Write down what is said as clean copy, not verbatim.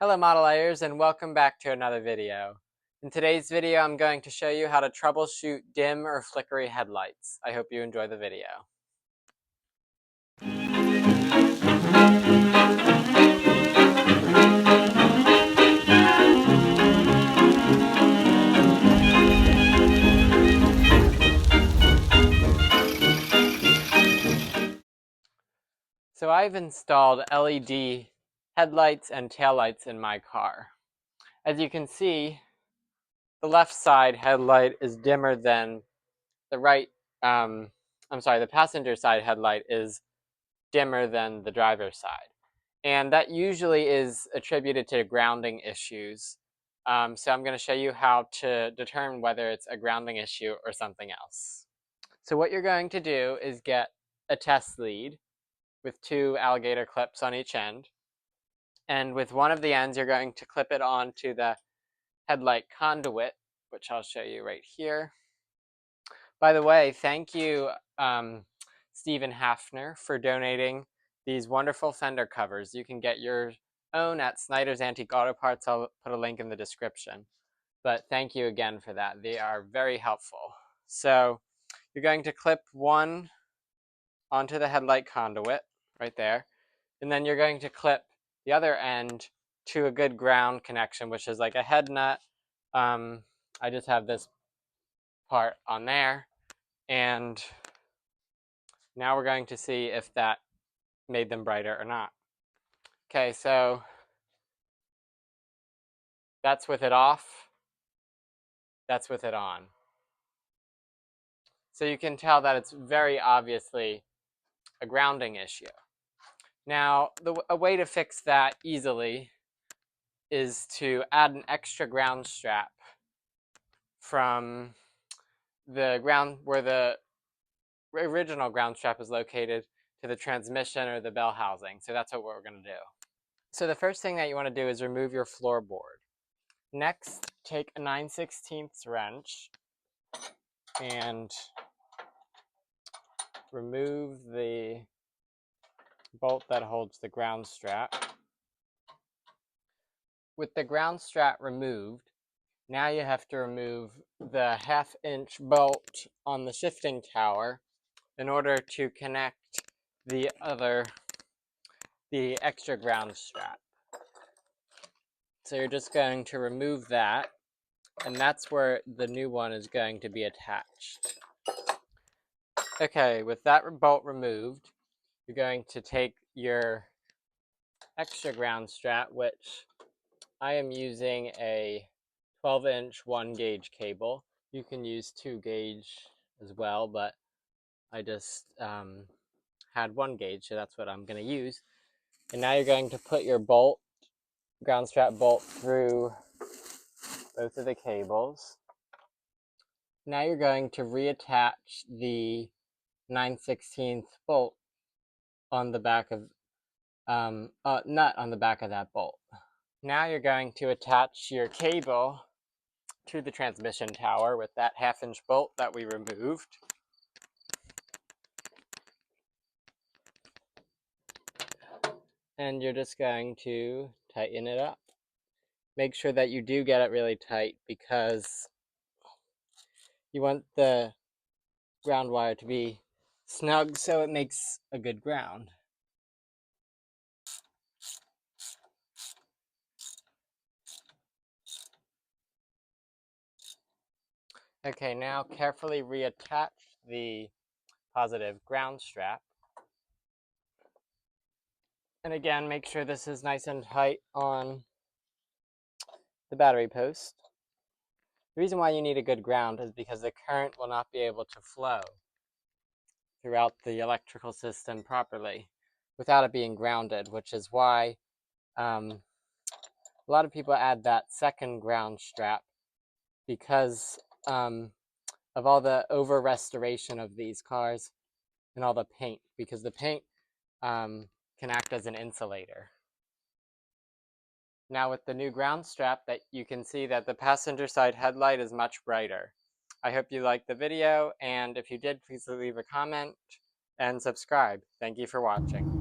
Hello modelayers, and welcome back to another video. In today's video I'm going to show you how to troubleshoot dim or flickery headlights. I hope you enjoy the video. So I've installed LED headlights and taillights in my car. As you can see, the left side headlight is dimmer than the the passenger side headlight is dimmer than the driver's side. And that usually is attributed to grounding issues. So I'm going to show you how to determine whether it's a grounding issue or something else. So what you're going to do is get a test lead with two alligator clips on each end. And with one of the ends, you're going to clip it onto the headlight conduit, which I'll show you right here. By the way, thank you, Stephen Hafner, for donating these wonderful fender covers. You can get your own at Snyder's Antique Auto Parts. I'll put a link in the description. But thank you again for that. They are very helpful. So you're going to clip one onto the headlight conduit right there. And then you're going to clip the other end to a good ground connection, which is like a head nut. I just have this part on there. And now we're going to see if that made them brighter or not. Okay, so that's with it off. That's with it on. So you can tell that it's very obviously a grounding issue. Now, a way to fix that easily is to add an extra ground strap from the ground where the original ground strap is located to the transmission or the bell housing. So that's what we're going to do. So the first thing that you want to do is remove your floorboard. Next, take a 9/16 wrench and remove the bolt that holds the ground strap. With the ground strap removed, now you have to remove the 1/2-inch bolt on the shifting tower in order to connect the extra ground strap. So you're just going to remove that, and that's where the new one is going to be attached. Okay, with that bolt removed, you're going to take your extra ground strap, which I am using a 12-inch 1-gauge cable. You can use 2-gauge as well, but I just had 1-gauge, so that's what I'm going to use. And now you're going to put your ground strap bolt through both of the cables. Now you're going to reattach the 9/16 bolt on the back of nut on the back of that bolt. Now you're going to attach your cable to the transmission tower with that 1/2-inch bolt that we removed. And you're just going to tighten it up. Make sure that you do get it really tight because you want the ground wire to be snug so it makes a good ground. Okay, now carefully reattach the positive ground strap. And again, make sure this is nice and tight on the battery post. The reason why you need a good ground is because the current will not be able to flow throughout the electrical system properly without it being grounded, which is why a lot of people add that second ground strap because of all the over restoration of these cars and all the paint, because the paint can act as an insulator. Now with the new ground strap, that you can see that the passenger side headlight is much brighter. I hope you liked the video, and if you did, please leave a comment and subscribe. Thank you for watching.